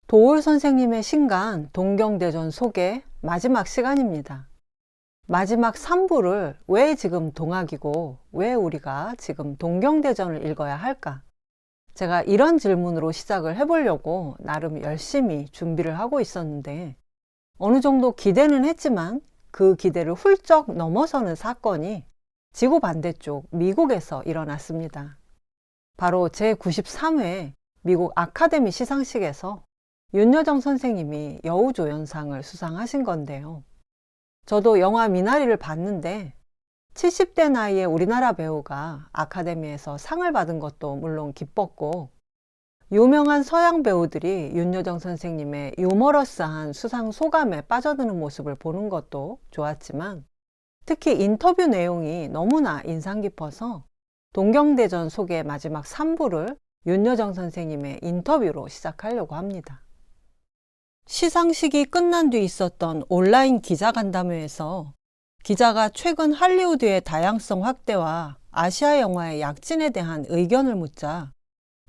도올 선생님의 신간 동경대전 소개 마지막 시간입니다. 마지막 3부를 왜 지금 동학이고 왜 우리가 지금 동경대전을 읽어야 할까? 제가 이런 질문으로 시작을 해보려고 나름 열심히 준비를 하고 있었는데 어느 정도 기대는 했지만 그 기대를 훌쩍 넘어서는 사건이 지구 반대쪽 미국에서 일어났습니다. 바로 제93회 미국 아카데미 시상식에서 윤여정 선생님이 여우조연상을 수상하신 건데요. 저도 영화 미나리를 봤는데 70대 나이에 우리나라 배우가 아카데미에서 상을 받은 것도 물론 기뻤고, 유명한 서양 배우들이 윤여정 선생님의 유머러스한 수상 소감에 빠져드는 모습을 보는 것도 좋았지만, 특히 인터뷰 내용이 너무나 인상 깊어서 동경대전 소개 마지막 3부를 윤여정 선생님의 인터뷰로 시작하려고 합니다. 시상식이 끝난 뒤 있었던 온라인 기자간담회에서 기자가 최근 할리우드의 다양성 확대와 아시아 영화의 약진에 대한 의견을 묻자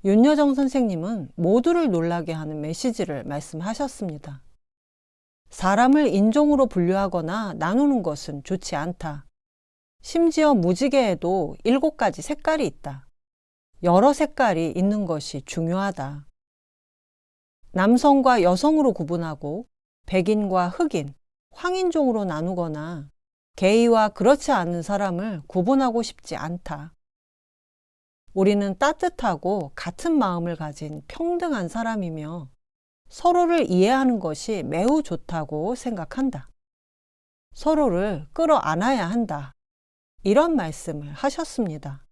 윤여정 선생님은 모두를 놀라게 하는 메시지를 말씀하셨습니다. 사람을 인종으로 분류하거나 나누는 것은 좋지 않다. 심지어 무지개에도 7가지 색깔이 있다. 여러 색깔이 있는 것이 중요하다. 남성과 여성으로 구분하고 백인과 흑인, 황인종으로 나누거나 게이와 그렇지 않은 사람을 구분하고 싶지 않다. 우리는 따뜻하고 같은 마음을 가진 평등한 사람이며 서로를 이해하는 것이 매우 좋다고 생각한다. 서로를 끌어안아야 한다. 이런 말씀을 하셨습니다.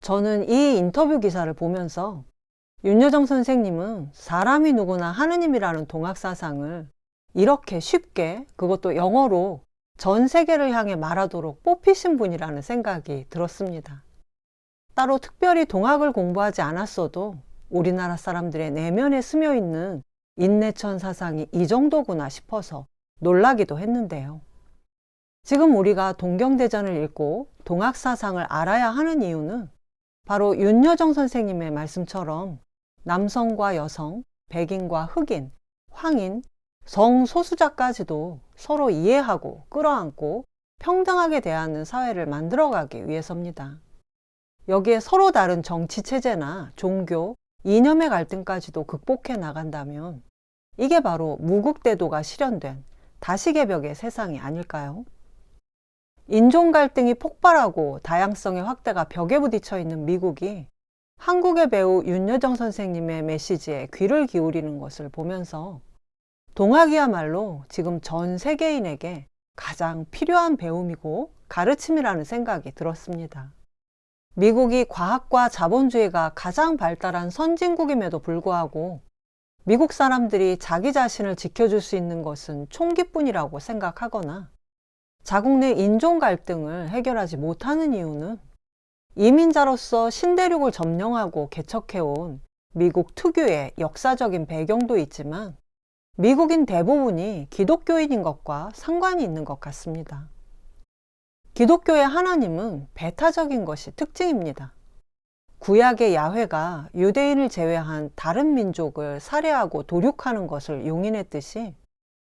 저는 이 인터뷰 기사를 보면서 윤여정 선생님은 사람이 누구나 하느님이라는 동학사상을 이렇게 쉽게, 그것도 영어로 전 세계를 향해 말하도록 뽑히신 분이라는 생각이 들었습니다. 따로 특별히 동학을 공부하지 않았어도 우리나라 사람들의 내면에 스며 있는 인내천 사상이 이 정도구나 싶어서 놀라기도 했는데요. 지금 우리가 동경대전을 읽고 동학사상을 알아야 하는 이유는 바로 윤여정 선생님의 말씀처럼 남성과 여성, 백인과 흑인, 황인, 성소수자까지도 서로 이해하고 끌어안고 평등하게 대하는 사회를 만들어가기 위해서입니다. 여기에 서로 다른 정치체제나 종교, 이념의 갈등까지도 극복해 나간다면 이게 바로 무국대도가 실현된 다시개벽의 세상이 아닐까요? 인종 갈등이 폭발하고 다양성의 확대가 벽에 부딪혀 있는 미국이 한국의 배우 윤여정 선생님의 메시지에 귀를 기울이는 것을 보면서 동학이야말로 지금 전 세계인에게 가장 필요한 배움이고 가르침이라는 생각이 들었습니다. 미국이 과학과 자본주의가 가장 발달한 선진국임에도 불구하고 미국 사람들이 자기 자신을 지켜줄 수 있는 것은 총기뿐이라고 생각하거나 자국 내 인종 갈등을 해결하지 못하는 이유는 이민자로서 신대륙을 점령하고 개척해온 미국 특유의 역사적인 배경도 있지만 미국인 대부분이 기독교인인 것과 상관이 있는 것 같습니다. 기독교의 하나님은 배타적인 것이 특징입니다. 구약의 야훼가 유대인을 제외한 다른 민족을 살해하고 도륙하는 것을 용인했듯이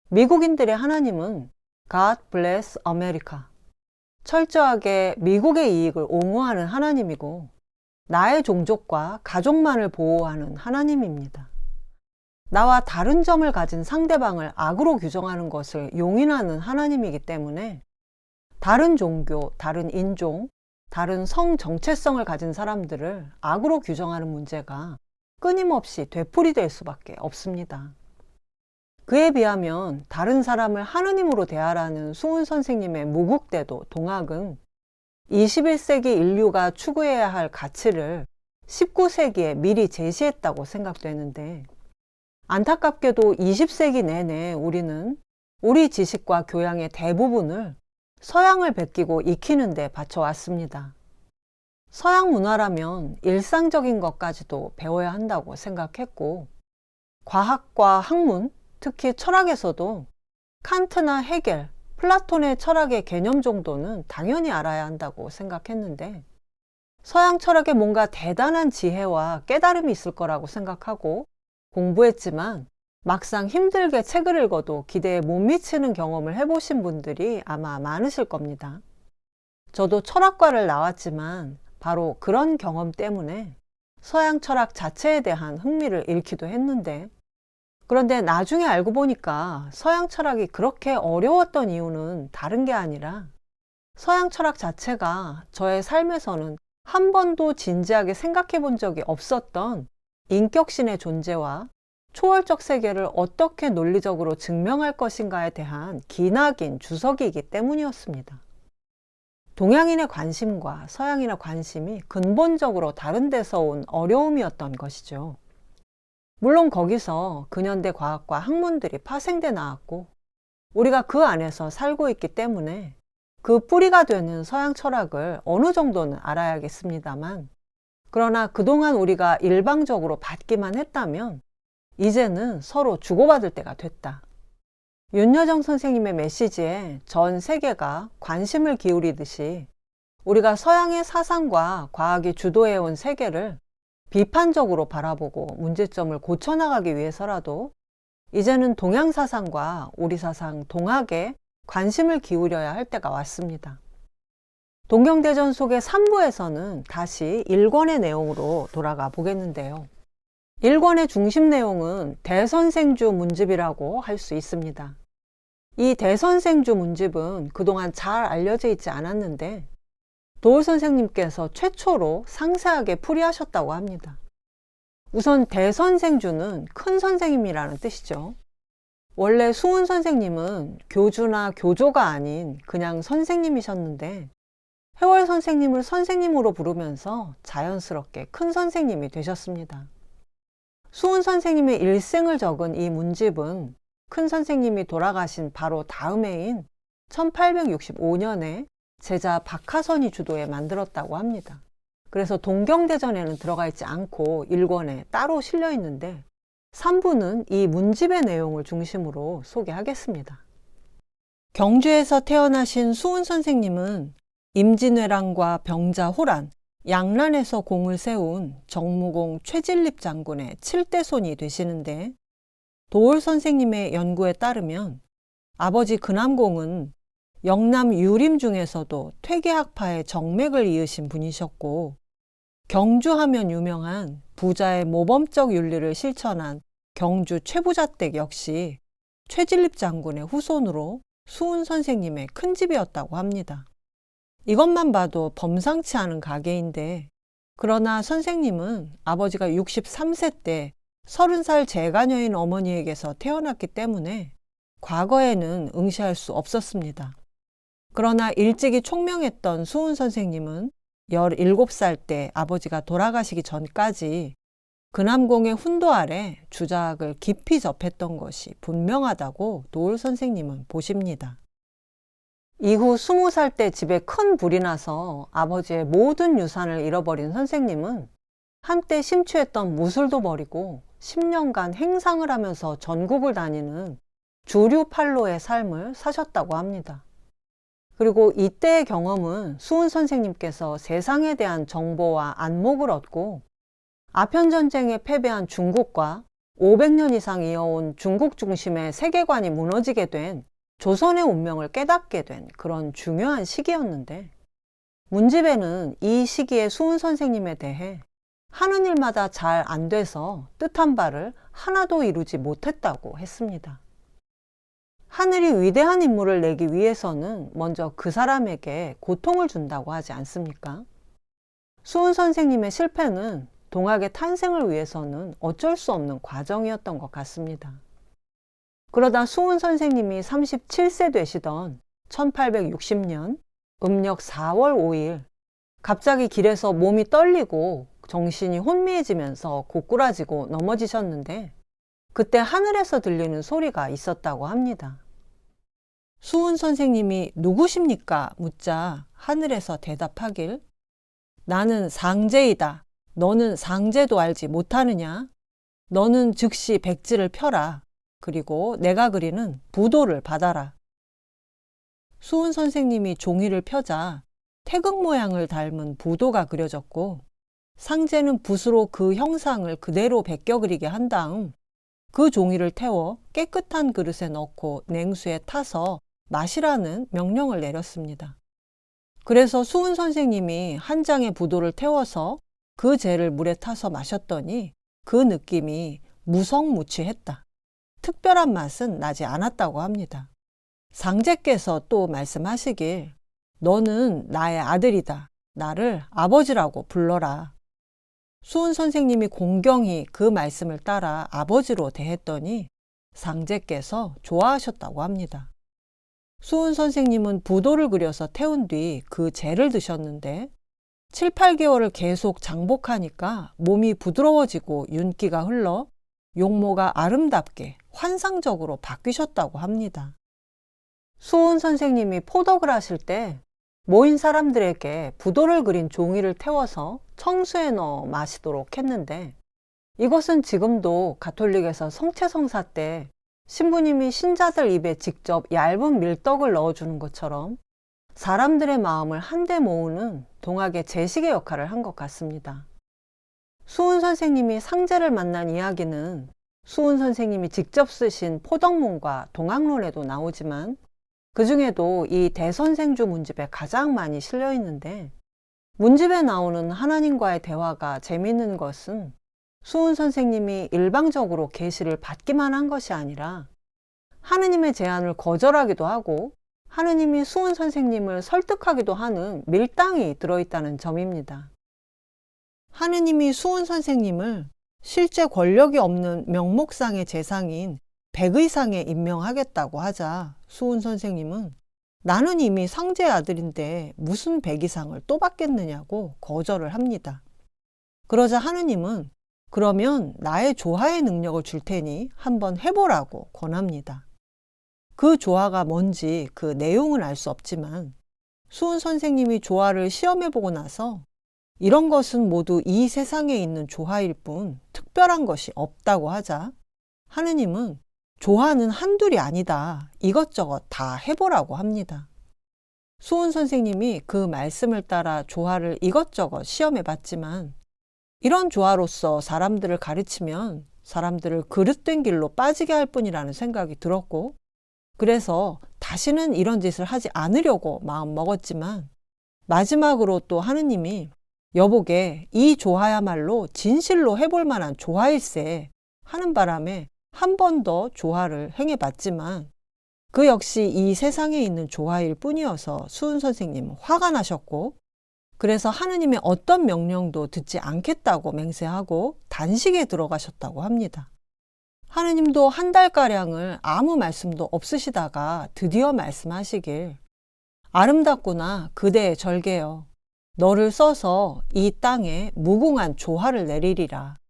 미국인들의 하나님은 God bless America, 철저하게 미국의 이익을 옹호하는 하나님이고 나의 종족과 가족만을 보호하는 하나님입니다. 나와 다른 점을 가진 상대방을 악으로 규정하는 것을 용인하는 하나님이기 때문에 다른 종교, 다른 인종, 다른 성 정체성을 가진 사람들을 악으로 규정하는 문제가 끊임없이 되풀이될 수밖에 없습니다. 그에 비하면 다른 사람을 하느님으로 대하라는 수훈 선생님의 무국대도 동학은 21세기 인류가 추구해야 할 가치를 19세기에 미리 제시했다고 생각되는데, 안타깝게도 20세기 내내 우리는 우리 지식과 교양의 대부분을 서양을 베끼고 익히는 데 바쳐왔습니다. 서양 문화라면 일상적인 것까지도 배워야 한다고 생각했고, 과학과 학문, 특히 철학에서도 칸트나 헤겔, 플라톤의 철학의 개념 정도는 당연히 알아야 한다고 생각했는데, 서양 철학에 뭔가 대단한 지혜와 깨달음이 있을 거라고 생각하고 공부했지만 막상 힘들게 책을 읽어도 기대에 못 미치는 경험을 해보신 분들이 아마 많으실 겁니다. 저도 철학과를 나왔지만 바로 그런 경험 때문에 서양 철학 자체에 대한 흥미를 잃기도 했는데, 그런데 나중에 알고 보니까 서양 철학이 그렇게 어려웠던 이유는 다른 게 아니라 서양 철학 자체가 저의 삶에서는 한 번도 진지하게 생각해 본 적이 없었던 인격신의 존재와 초월적 세계를 어떻게 논리적으로 증명할 것인가에 대한 기나긴 주석이기 때문이었습니다. 동양인의 관심과 서양인의 관심이 근본적으로 다른 데서 온 어려움이었던 것이죠. 물론 거기서 근현대 과학과 학문들이 파생돼 나왔고 우리가 그 안에서 살고 있기 때문에 그 뿌리가 되는 서양 철학을 어느 정도는 알아야겠습니다만, 그러나 그동안 우리가 일방적으로 받기만 했다면 이제는 서로 주고받을 때가 됐다. 윤여정 선생님의 메시지에 전 세계가 관심을 기울이듯이 우리가 서양의 사상과 과학이 주도해온 세계를 비판적으로 바라보고 문제점을 고쳐나가기 위해서라도 이제는 동양 사상과 우리 사상 동학에 관심을 기울여야 할 때가 왔습니다. 동경대전 속의 3부에서는 다시 1권의 내용으로 돌아가 보겠는데요. 1권의 중심 내용은 대선생주 문집이라고 할 수 있습니다. 이 대선생주 문집은 그동안 잘 알려져 있지 않았는데 도울 선생님께서 최초로 상세하게 풀이하셨다고 합니다. 우선 대선생주는 큰 선생님이라는 뜻이죠. 원래 수훈 선생님은 교주나 교조가 아닌 그냥 선생님이셨는데 해월 선생님을 선생님으로 부르면서 자연스럽게 큰 선생님이 되셨습니다. 수훈 선생님의 일생을 적은 이 문집은 큰 선생님이 돌아가신 바로 다음 해인 1865년에 제자 박하선이 주도해 만들었다고 합니다. 그래서 동경대전에는 들어가 있지 않고 1권에 따로 실려 있는데 3부는 이 문집의 내용을 중심으로 소개하겠습니다. 경주에서 태어나신 수훈 선생님은 임진왜란과 병자 호란, 양란에서 공을 세운 정무공 최진립 장군의 7대 손이 되시는데, 도올 선생님의 연구에 따르면 아버지 근암공은 영남 유림 중에서도 퇴계학파의 정맥을 이으신 분이셨고, 경주하면 유명한 부자의 모범적 윤리를 실천한 경주 최부자댁 역시 최진립 장군의 후손으로 수훈 선생님의 큰 집이었다고 합니다. 이것만 봐도 범상치 않은 가계인데, 그러나 선생님은 아버지가 63세 때 30살 재가녀인 어머니에게서 태어났기 때문에 과거에는 응시할 수 없었습니다. 그러나 일찍이 총명했던 수훈 선생님은 17살 때 아버지가 돌아가시기 전까지 근암공의 훈도 아래 주자학을 깊이 접했던 것이 분명하다고 도울 선생님은 보십니다. 이후 20살 때 집에 큰 불이 나서 아버지의 모든 유산을 잃어버린 선생님은 한때 심취했던 무술도 버리고 10년간 행상을 하면서 전국을 다니는 주류팔로의 삶을 사셨다고 합니다. 그리고 이때의 경험은 수훈 선생님께서 세상에 대한 정보와 안목을 얻고 아편전쟁에 패배한 중국과 500년 이상 이어온 중국 중심의 세계관이 무너지게 된 조선의 운명을 깨닫게 된 그런 중요한 시기였는데, 문집에는 이 시기에 수훈 선생님에 대해 하는 일마다 잘 안 돼서 뜻한 바를 하나도 이루지 못했다고 했습니다. 하늘이 위대한 인물을 내기 위해서는 먼저 그 사람에게 고통을 준다고 하지 않습니까? 수훈 선생님의 실패는 동학의 탄생을 위해서는 어쩔 수 없는 과정이었던 것 같습니다. 그러다 수훈 선생님이 37세 되시던 1860년 음력 4월 5일 갑자기 길에서 몸이 떨리고 정신이 혼미해지면서 고꾸라지고 넘어지셨는데, 그때 하늘에서 들리는 소리가 있었다고 합니다. 수훈 선생님이 누구십니까? 묻자 하늘에서 대답하길, 나는 상제이다. 너는 상제도 알지 못하느냐? 너는 즉시 백지를 펴라. 그리고 내가 그리는 부도를 받아라. 수훈 선생님이 종이를 펴자 태극 모양을 닮은 부도가 그려졌고, 상제는 붓으로 그 형상을 그대로 베껴 그리게 한 다음 그 종이를 태워 깨끗한 그릇에 넣고 냉수에 타서 마시라는 명령을 내렸습니다. 그래서 수은 선생님이 한 장의 부도를 태워서 그 재를 물에 타서 마셨더니 그 느낌이 무성무취했다. 특별한 맛은 나지 않았다고 합니다. 상제께서 또 말씀하시길 너는 나의 아들이다. 나를 아버지라고 불러라. 수은 선생님이 공경히 그 말씀을 따라 아버지로 대했더니 상제께서 좋아하셨다고 합니다. 수은 선생님은 부도를 그려서 태운 뒤 그 재를 드셨는데 7, 8개월을 계속 장복하니까 몸이 부드러워지고 윤기가 흘러 용모가 아름답게 환상적으로 바뀌셨다고 합니다. 수은 선생님이 포덕을 하실 때 모인 사람들에게 부도를 그린 종이를 태워서 청수에 넣어 마시도록 했는데 이것은 지금도 가톨릭에서 성체성사 때 신부님이 신자들 입에 직접 얇은 밀떡을 넣어주는 것처럼 사람들의 마음을 한데 모으는 동학의 제식의 역할을 한 것 같습니다. 수은 선생님이 상제를 만난 이야기는 수은 선생님이 직접 쓰신 포덕문과 동학론에도 나오지만 그 중에도 이 대선생주 문집에 가장 많이 실려 있는데 문집에 나오는 하나님과의 대화가 재미있는 것은 수은 선생님이 일방적으로 계시를 받기만 한 것이 아니라 하느님의 제안을 거절하기도 하고 하느님이 수은 선생님을 설득하기도 하는 밀당이 들어있다는 점입니다. 하느님이 수은 선생님을 실제 권력이 없는 명목상의 재상인 백의상에 임명하겠다고 하자 수은 선생님은 나는 이미 상제의 아들인데 무슨 백의상을 또 받겠느냐고 거절을 합니다. 그러자 하느님은 그러면 나의 조화의 능력을 줄 테니 한번 해보라고 권합니다. 그 조화가 뭔지 그 내용은 알 수 없지만 수은 선생님이 조화를 시험해보고 나서 이런 것은 모두 이 세상에 있는 조화일 뿐 특별한 것이 없다고 하자 하느님은 조화는 한둘이 아니다. 이것저것 다 해보라고 합니다. 수은 선생님이 그 말씀을 따라 조화를 이것저것 시험해봤지만 이런 조화로서 사람들을 가르치면 사람들을 그릇된 길로 빠지게 할 뿐이라는 생각이 들었고 그래서 다시는 이런 짓을 하지 않으려고 마음 먹었지만 마지막으로 또 하느님이 여보게 이 조화야말로 진실로 해볼 만한 조화일세 하는 바람에 한 번 더 조화를 행해봤지만 그 역시 이 세상에 있는 조화일 뿐이어서 수은 선생님은 화가 나셨고 그래서 하느님의 어떤 명령도 듣지 않겠다고 맹세하고 단식에 들어가셨다고 합니다. 하느님도 한 달가량을 아무 말씀도 없으시다가 드디어 말씀하시길 아름답구나 그대의 절개여 너를 써서 이 땅에 무궁한 조화를 내리리라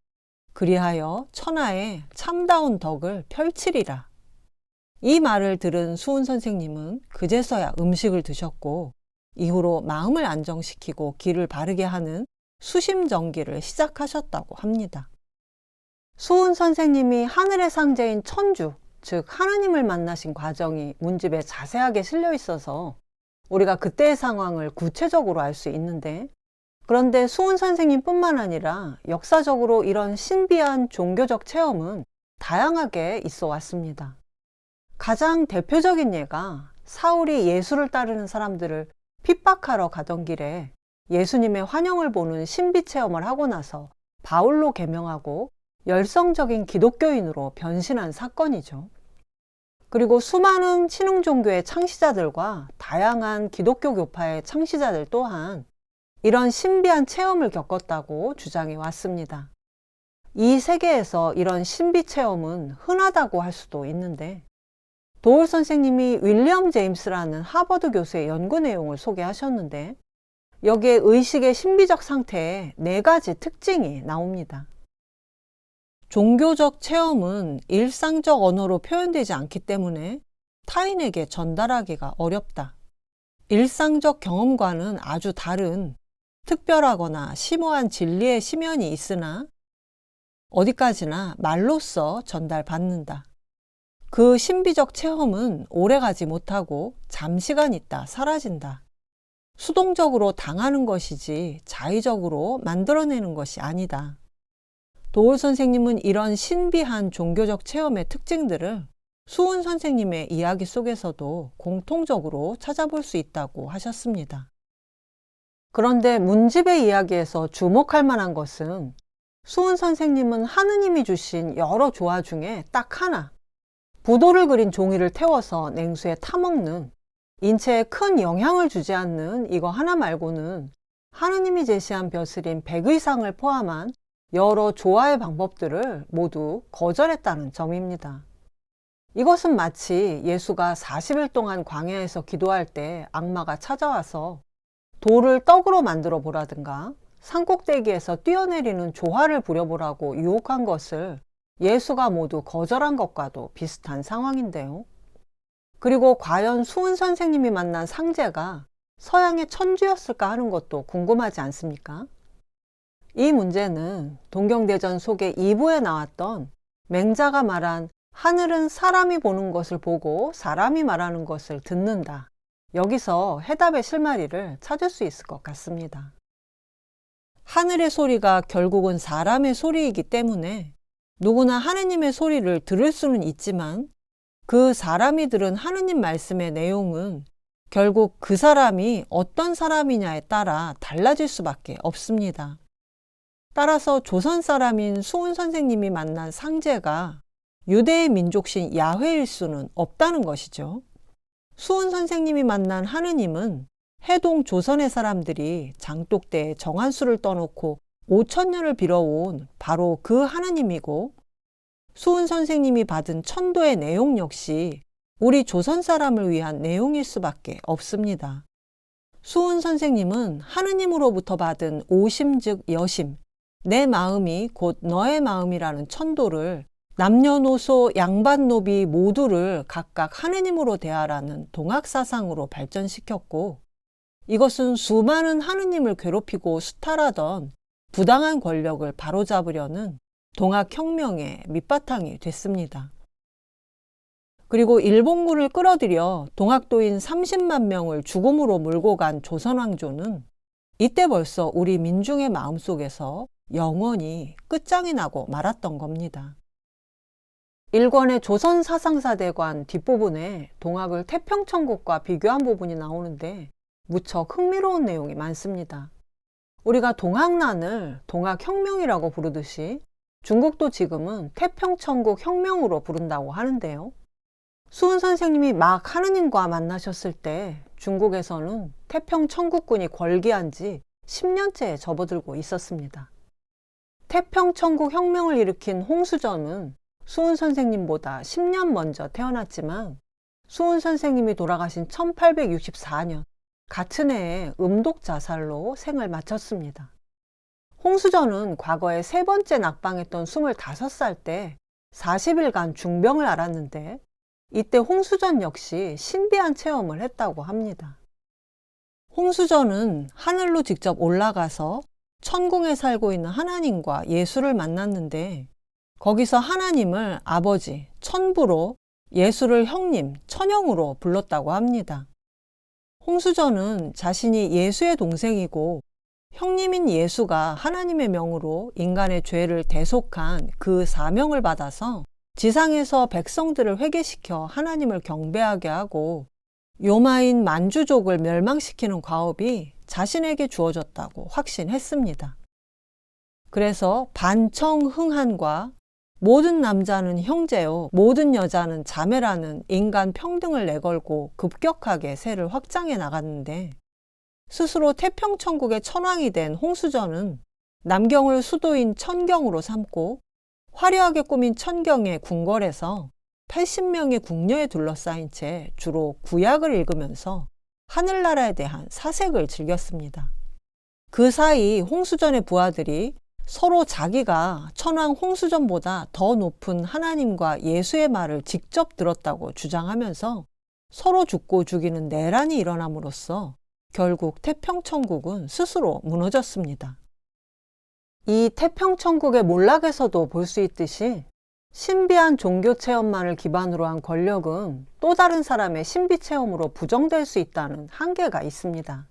그리하여 천하에 참다운 덕을 펼치리라. 이 말을 들은 수은 선생님은 그제서야 음식을 드셨고 이후로 마음을 안정시키고 길을 바르게 하는 수심정기를 시작하셨다고 합니다. 수은 선생님이 하늘의 상제인 천주, 즉 하느님을 만나신 과정이 문집에 자세하게 실려 있어서 우리가 그때의 상황을 구체적으로 알 수 있는데 그런데 수은 선생님뿐만 아니라 역사적으로 이런 신비한 종교적 체험은 다양하게 있어 왔습니다. 가장 대표적인 예가 사울이 예수를 따르는 사람들을 핍박하러 가던 길에 예수님의 환영을 보는 신비 체험을 하고 나서 바울로 개명하고 열성적인 기독교인으로 변신한 사건이죠. 그리고 수많은 친흥 종교의 창시자들과 다양한 기독교 교파의 창시자들 또한 이런 신비한 체험을 겪었다고 주장해 왔습니다. 이 세계에서 이런 신비 체험은 흔하다고 할 수도 있는데 도울 선생님이 윌리엄 제임스라는 하버드 교수의 연구 내용을 소개하셨는데 여기에 의식의 신비적 상태에 4가지 특징이 나옵니다. 종교적 체험은 일상적 언어로 표현되지 않기 때문에 타인에게 전달하기가 어렵다. 일상적 경험과는 아주 다른 특별하거나 심오한 진리의 심연이 있으나 어디까지나 말로써 전달받는다. 그 신비적 체험은 오래가지 못하고 잠시간 있다 사라진다. 수동적으로 당하는 것이지 자의적으로 만들어내는 것이 아니다. 도올 선생님은 이런 신비한 종교적 체험의 특징들을 수은 선생님의 이야기 속에서도 공통적으로 찾아볼 수 있다고 하셨습니다. 그런데 문집의 이야기에서 주목할 만한 것은 수은 선생님은 하느님이 주신 여러 조화 중에 딱 하나, 부도를 그린 종이를 태워서 냉수에 타먹는, 인체에 큰 영향을 주지 않는 이거 하나 말고는 하느님이 제시한 벼슬인 100의상을 포함한 여러 조화의 방법들을 모두 거절했다는 점입니다. 이것은 마치 예수가 40일 동안 광야에서 기도할 때 악마가 찾아와서 돌을 떡으로 만들어 보라든가 산꼭대기에서 뛰어내리는 조화를 부려보라고 유혹한 것을 예수가 모두 거절한 것과도 비슷한 상황인데요. 그리고 과연 수은 선생님이 만난 상제가 서양의 천주였을까 하는 것도 궁금하지 않습니까? 이 문제는 동경대전 속의 2부에 나왔던 맹자가 말한 하늘은 사람이 보는 것을 보고 사람이 말하는 것을 듣는다. 여기서 해답의 실마리를 찾을 수 있을 것 같습니다. 하늘의 소리가 결국은 사람의 소리이기 때문에 누구나 하느님의 소리를 들을 수는 있지만 그 사람이 들은 하느님 말씀의 내용은 결국 그 사람이 어떤 사람이냐에 따라 달라질 수밖에 없습니다. 따라서 조선 사람인 수은 선생님이 만난 상제가 유대의 민족신 야훼일 수는 없다는 것이죠. 수은 선생님이 만난 하느님은 해동 조선의 사람들이 장독대에 정한수를 떠놓고 5천년을 빌어온 바로 그 하느님이고, 수은 선생님이 받은 천도의 내용 역시 우리 조선 사람을 위한 내용일 수밖에 없습니다. 수은 선생님은 하느님으로부터 받은 오심 즉 여심, 내 마음이 곧 너의 마음이라는 천도를 남녀노소 양반노비 모두를 각각 하느님으로 대하라는 동학사상으로 발전시켰고, 이것은 수많은 하느님을 괴롭히고 수탈하던 부당한 권력을 바로잡으려는 동학혁명의 밑바탕이 됐습니다. 그리고 일본군을 끌어들여 동학도인 30만 명을 죽음으로 몰고 간 조선왕조는 이때 벌써 우리 민중의 마음속에서 영원히 끝장이 나고 말았던 겁니다. 1권의 조선사상사대관 뒷부분에 동학을 태평천국과 비교한 부분이 나오는데 무척 흥미로운 내용이 많습니다. 우리가 동학난을 동학혁명이라고 부르듯이 중국도 지금은 태평천국 혁명으로 부른다고 하는데요. 수은 선생님이 막 하느님과 만나셨을 때 중국에서는 태평천국군이 권기한 지 10년째 접어들고 있었습니다. 태평천국 혁명을 일으킨 홍수전은 수은 선생님보다 10년 먼저 태어났지만 수은 선생님이 돌아가신 1864년 같은 해에 음독 자살로 생을 마쳤습니다. 홍수전은 과거에 세 번째 낙방했던 25살 때 40일간 중병을 앓았는데 이때 홍수전 역시 신비한 체험을 했다고 합니다. 홍수전은 하늘로 직접 올라가서 천궁에 살고 있는 하나님과 예수를 만났는데 거기서 하나님을 아버지, 천부로 예수를 형님, 천형으로 불렀다고 합니다. 홍수전은 자신이 예수의 동생이고 형님인 예수가 하나님의 명으로 인간의 죄를 대속한 그 사명을 받아서 지상에서 백성들을 회개시켜 하나님을 경배하게 하고 요마인 만주족을 멸망시키는 과업이 자신에게 주어졌다고 확신했습니다. 그래서 반청흥한과 모든 남자는 형제요, 모든 여자는 자매라는 인간 평등을 내걸고 급격하게 세를 확장해 나갔는데 스스로 태평천국의 천왕이 된 홍수전은 남경을 수도인 천경으로 삼고 화려하게 꾸민 천경의 궁궐에서 80명의 궁녀에 둘러싸인 채 주로 구약을 읽으면서 하늘나라에 대한 사색을 즐겼습니다. 그 사이 홍수전의 부하들이 서로 자기가 천왕 홍수전보다 더 높은 하나님과 예수의 말을 직접 들었다고 주장하면서 서로 죽고 죽이는 내란이 일어남으로써 결국 태평천국은 스스로 무너졌습니다. 이 태평천국의 몰락에서도 볼 수 있듯이 신비한 종교 체험만을 기반으로 한 권력은 또 다른 사람의 신비 체험으로 부정될 수 있다는 한계가 있습니다.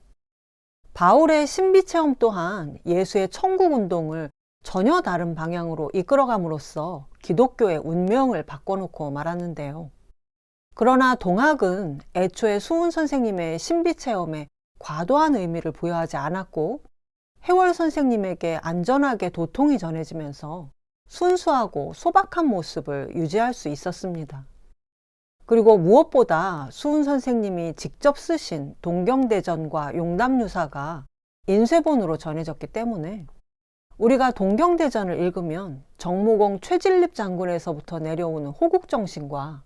바울의 신비 체험 또한 예수의 천국 운동을 전혀 다른 방향으로 이끌어감으로써 기독교의 운명을 바꿔놓고 말았는데요. 그러나 동학은 애초에 수훈 선생님의 신비 체험에 과도한 의미를 부여하지 않았고, 해월 선생님에게 안전하게 도통이 전해지면서 순수하고 소박한 모습을 유지할 수 있었습니다. 그리고 무엇보다 수훈 선생님이 직접 쓰신 동경대전과 용담유사가 인쇄본으로 전해졌기 때문에 우리가 동경대전을 읽으면 정무공 최진립 장군에서부터 내려오는 호국정신과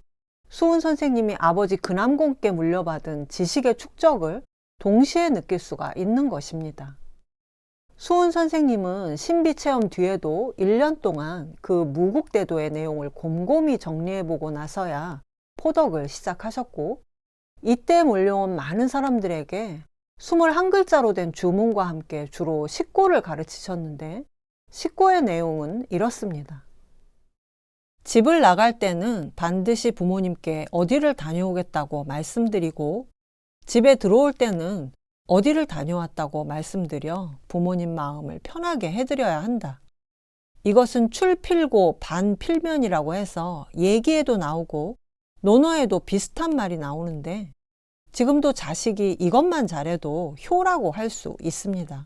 수훈 선생님이 아버지 근암공께 물려받은 지식의 축적을 동시에 느낄 수가 있는 것입니다. 수훈 선생님은 신비체험 뒤에도 1년 동안 그 무국대도의 내용을 곰곰이 정리해보고 나서야 포덕을 시작하셨고, 이때 몰려온 많은 사람들에게 21글자로 된 주문과 함께 주로 식고를 가르치셨는데, 식고의 내용은 이렇습니다. 집을 나갈 때는 반드시 부모님께 어디를 다녀오겠다고 말씀드리고, 집에 들어올 때는 어디를 다녀왔다고 말씀드려 부모님 마음을 편하게 해드려야 한다. 이것은 출필고 반필면이라고 해서 얘기에도 나오고 논어에도 비슷한 말이 나오는데, 지금도 자식이 이것만 잘해도 효라고 할 수 있습니다.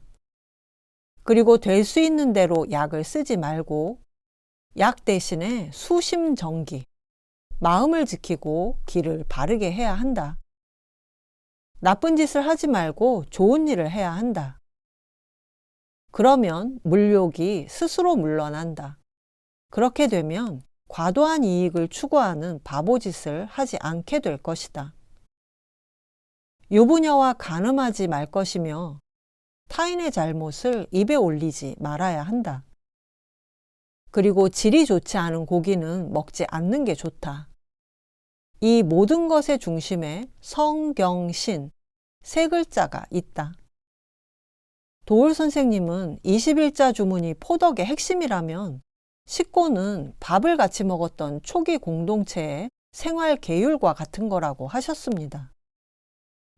그리고 될 수 있는 대로 약을 쓰지 말고 약 대신에 수심정기, 마음을 지키고 길을 바르게 해야 한다. 나쁜 짓을 하지 말고 좋은 일을 해야 한다. 그러면 물욕이 스스로 물러난다. 그렇게 되면 과도한 이익을 추구하는 바보짓을 하지 않게 될 것이다. 유부녀와 간음하지 말 것이며 타인의 잘못을 입에 올리지 말아야 한다. 그리고 질이 좋지 않은 고기는 먹지 않는 게 좋다. 이 모든 것의 중심에 성경신 3글자가 있다. 도울 선생님은 21자 주문이 포덕의 핵심이라면 식고는 밥을 같이 먹었던 초기 공동체의 생활 계율과 같은 거라고 하셨습니다.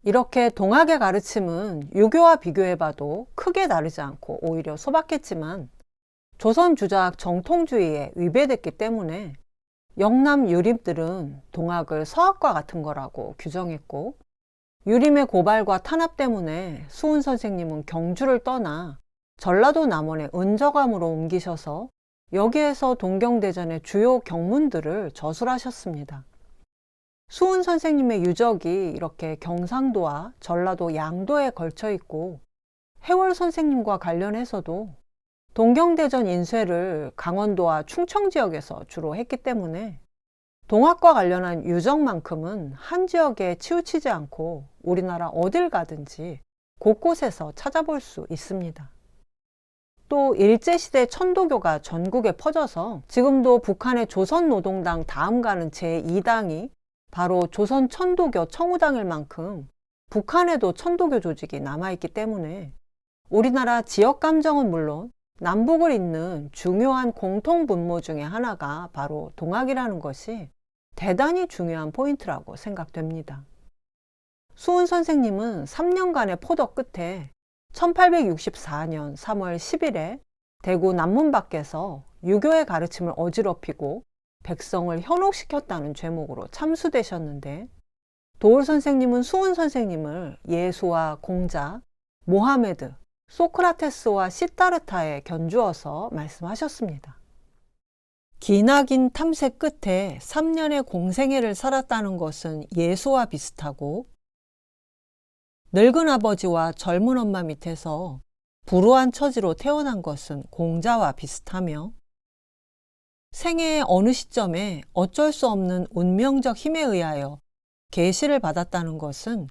이렇게 동학의 가르침은 유교와 비교해봐도 크게 다르지 않고 오히려 소박했지만, 조선 주자학 정통주의에 위배됐기 때문에 영남 유림들은 동학을 서학과 같은 거라고 규정했고, 유림의 고발과 탄압 때문에 수훈 선생님은 경주를 떠나 전라도 남원의 은저감으로 옮기셔서 여기에서 동경대전의 주요 경문들을 저술하셨습니다. 수훈 선생님의 유적이 이렇게 경상도와 전라도 양도에 걸쳐 있고, 해월 선생님과 관련해서도 동경대전 인쇄를 강원도와 충청 지역에서 주로 했기 때문에 동학과 관련한 유적만큼은 한 지역에 치우치지 않고 우리나라 어딜 가든지 곳곳에서 찾아볼 수 있습니다. 또 일제시대 천도교가 전국에 퍼져서 지금도 북한의 조선노동당 다음 가는 제2당이 바로 조선 천도교 청우당일 만큼 북한에도 천도교 조직이 남아있기 때문에 우리나라 지역 감정은 물론 남북을 잇는 중요한 공통 분모 중에 하나가 바로 동학이라는 것이 대단히 중요한 포인트라고 생각됩니다. 수훈 선생님은 3년간의 포덕 끝에 1864년 3월 10일에 대구 남문 밖에서 유교의 가르침을 어지럽히고 백성을 현혹시켰다는 죄목으로 참수되셨는데, 도울 선생님은 수훈 선생님을 예수와 공자, 모하메드, 소크라테스와 시타르타에 견주어서 말씀하셨습니다. 기나긴 탐색 끝에 3년의 공생애를 살았다는 것은 예수와 비슷하고, 늙은 아버지와 젊은 엄마 밑에서 불우한 처지로 태어난 것은 공자와 비슷하며, 생애의 어느 시점에 어쩔 수 없는 운명적 힘에 의하여 계시를 받았다는 것은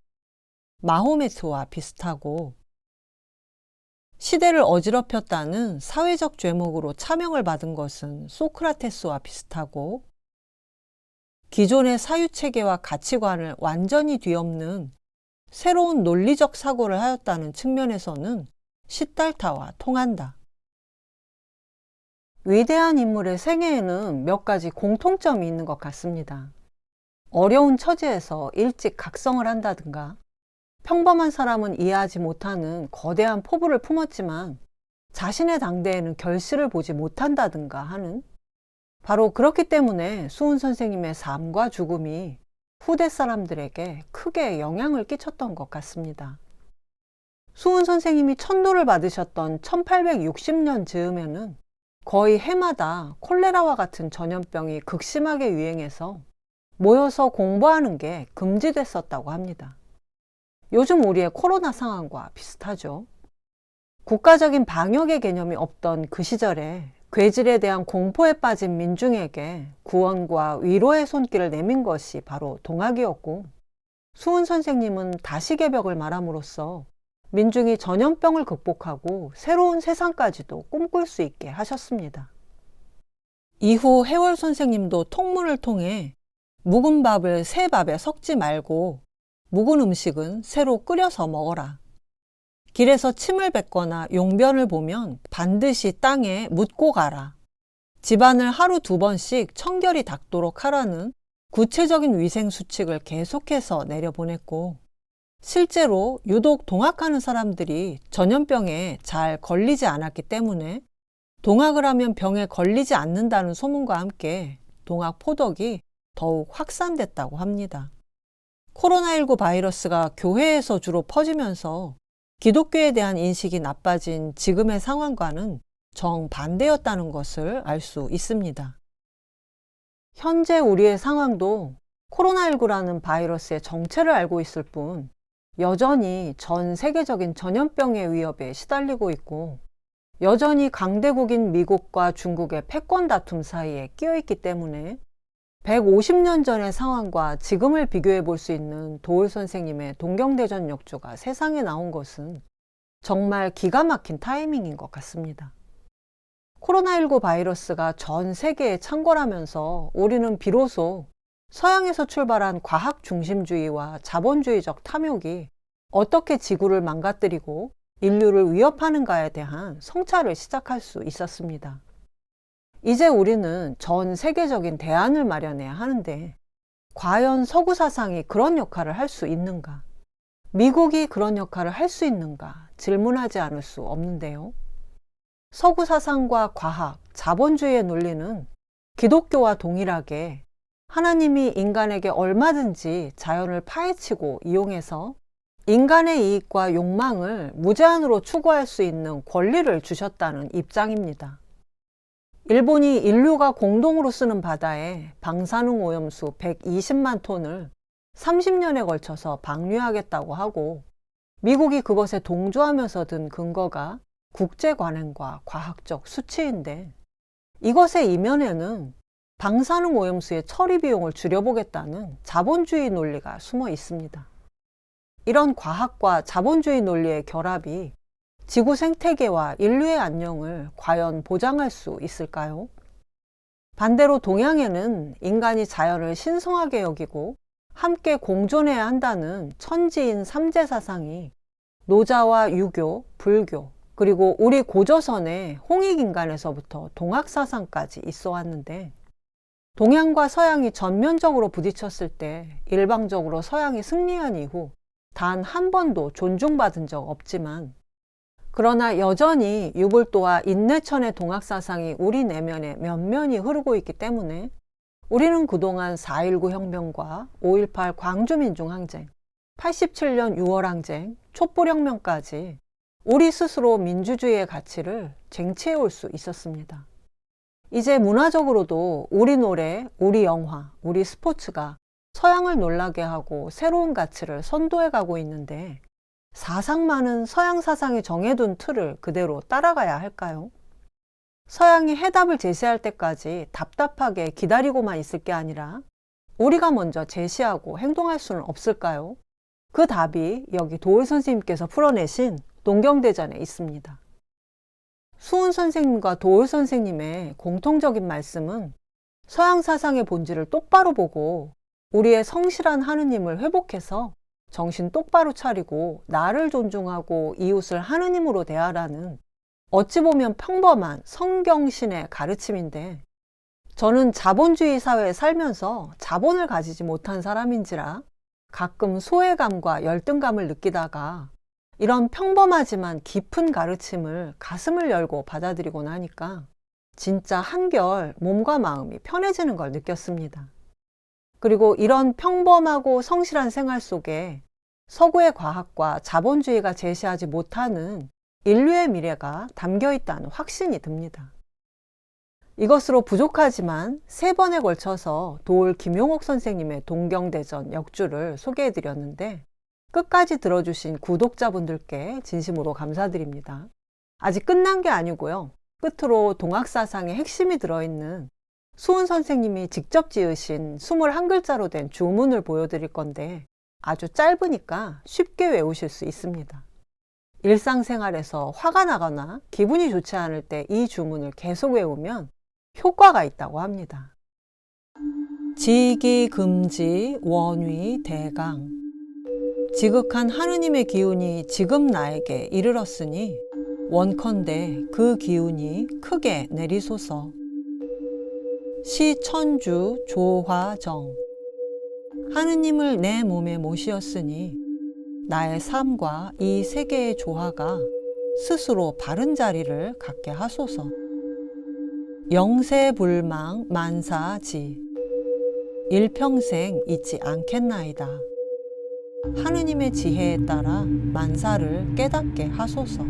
마호메트와 비슷하고, 시대를 어지럽혔다는 사회적 죄목으로 차명을 받은 것은 소크라테스와 비슷하고, 기존의 사유체계와 가치관을 완전히 뒤엎는 새로운 논리적 사고를 하였다는 측면에서는 시달타와 통한다. 위대한 인물의 생애에는 몇 가지 공통점이 있는 것 같습니다. 어려운 처지에서 일찍 각성을 한다든가, 평범한 사람은 이해하지 못하는 거대한 포부를 품었지만 자신의 당대에는 결실을 보지 못한다든가 하는, 바로 그렇기 때문에 수훈 선생님의 삶과 죽음이 후대 사람들에게 크게 영향을 끼쳤던 것 같습니다. 수훈 선생님이 천도를 받으셨던 1860년 즈음에는 거의 해마다 콜레라와 같은 전염병이 극심하게 유행해서 모여서 공부하는 게 금지됐었다고 합니다. 요즘 우리의 코로나 상황과 비슷하죠. 국가적인 방역의 개념이 없던 그 시절에 괴질에 대한 공포에 빠진 민중에게 구원과 위로의 손길을 내민 것이 바로 동학이었고, 수훈 선생님은 다시개벽을 말함으로써 민중이 전염병을 극복하고 새로운 세상까지도 꿈꿀 수 있게 하셨습니다. 이후 해월 선생님도 통문을 통해 묵은 밥을 새 밥에 섞지 말고 묵은 음식은 새로 끓여서 먹어라. 길에서 침을 뱉거나 용변을 보면 반드시 땅에 묻고 가라. 집안을 하루 2번씩 청결히 닦도록 하라는 구체적인 위생 수칙을 계속해서 내려보냈고, 실제로 유독 동학하는 사람들이 전염병에 잘 걸리지 않았기 때문에 동학을 하면 병에 걸리지 않는다는 소문과 함께 동학 포덕이 더욱 확산됐다고 합니다. 코로나19 바이러스가 교회에서 주로 퍼지면서 기독교에 대한 인식이 나빠진 지금의 상황과는 정반대였다는 것을 알 수 있습니다. 현재 우리의 상황도 코로나19라는 바이러스의 정체를 알고 있을 뿐 여전히 전 세계적인 전염병의 위협에 시달리고 있고, 여전히 강대국인 미국과 중국의 패권 다툼 사이에 끼어 있기 때문에 150년 전의 상황과 지금을 비교해 볼 수 있는 도울 선생님의 동경대전 역조가 세상에 나온 것은 정말 기가 막힌 타이밍인 것 같습니다. 코로나19 바이러스가 전 세계에 창궐하면서 우리는 비로소 서양에서 출발한 과학 중심주의와 자본주의적 탐욕이 어떻게 지구를 망가뜨리고 인류를 위협하는가에 대한 성찰을 시작할 수 있었습니다. 이제 우리는 전 세계적인 대안을 마련해야 하는데, 과연 서구 사상이 그런 역할을 할 수 있는가? 미국이 그런 역할을 할 수 있는가? 질문하지 않을 수 없는데요. 서구 사상과 과학, 자본주의의 논리는 기독교와 동일하게 하나님이 인간에게 얼마든지 자연을 파헤치고 이용해서 인간의 이익과 욕망을 무제한으로 추구할 수 있는 권리를 주셨다는 입장입니다. 일본이 인류가 공동으로 쓰는 바다에 방사능 오염수 120만 톤을 30년에 걸쳐서 방류하겠다고 하고, 미국이 그것에 동조하면서 든 근거가 국제관행과 과학적 수치인데, 이것의 이면에는 방사능 오염수의 처리 비용을 줄여보겠다는 자본주의 논리가 숨어 있습니다. 이런 과학과 자본주의 논리의 결합이 지구 생태계와 인류의 안녕을 과연 보장할 수 있을까요? 반대로 동양에는 인간이 자연을 신성하게 여기고 함께 공존해야 한다는 천지인 삼재 사상이 노자와 유교, 불교, 그리고 우리 고조선의 홍익인간에서부터 동학사상까지 있어 왔는데, 동양과 서양이 전면적으로 부딪혔을 때 일방적으로 서양이 승리한 이후 단 한 번도 존중받은 적 없지만, 그러나 여전히 유불도와 인내천의 동학사상이 우리 내면에 면면이 흐르고 있기 때문에 우리는 그동안 4.19 혁명과 5.18 광주민중항쟁, 87년 6월항쟁, 촛불혁명까지 우리 스스로 민주주의의 가치를 쟁취해 올 수 있었습니다. 이제 문화적으로도 우리 노래, 우리 영화, 우리 스포츠가 서양을 놀라게 하고 새로운 가치를 선도해 가고 있는데, 사상만은 서양 사상이 정해둔 틀을 그대로 따라가야 할까요? 서양이 해답을 제시할 때까지 답답하게 기다리고만 있을 게 아니라 우리가 먼저 제시하고 행동할 수는 없을까요? 그 답이 여기 도울 선생님께서 풀어내신 동경대전에 있습니다. 수훈 선생님과 도울 선생님의 공통적인 말씀은 서양 사상의 본질을 똑바로 보고 우리의 성실한 하느님을 회복해서 정신 똑바로 차리고 나를 존중하고 이웃을 하느님으로 대하라는, 어찌 보면 평범한 성경신의 가르침인데, 저는 자본주의 사회에 살면서 자본을 가지지 못한 사람인지라 가끔 소외감과 열등감을 느끼다가 이런 평범하지만 깊은 가르침을 가슴을 열고 받아들이고 나니까 진짜 한결 몸과 마음이 편해지는 걸 느꼈습니다. 그리고 이런 평범하고 성실한 생활 속에 서구의 과학과 자본주의가 제시하지 못하는 인류의 미래가 담겨 있다는 확신이 듭니다. 이것으로 부족하지만 3번에 걸쳐서 도올 김용옥 선생님의 동경대전 역주를 소개해 드렸는데 끝까지 들어주신 구독자분들께 진심으로 감사드립니다. 아직 끝난 게 아니고요. 끝으로 동학사상의 핵심이 들어있는 수은 선생님이 직접 지으신 21글자로 된 주문을 보여드릴 건데 아주 짧으니까 쉽게 외우실 수 있습니다. 일상생활에서 화가 나거나 기분이 좋지 않을 때 이 주문을 계속 외우면 효과가 있다고 합니다. 지기금지 원위 대강. 지극한 하느님의 기운이 지금 나에게 이르렀으니 원컨대 그 기운이 크게 내리소서. 시천주 조화정. 하느님을 내 몸에 모시었으니 나의 삶과 이 세계의 조화가 스스로 바른 자리를 갖게 하소서. 영세불망 만사지. 일평생 잊지 않겠나이다. 하느님의 지혜에 따라 만사를 깨닫게 하소서.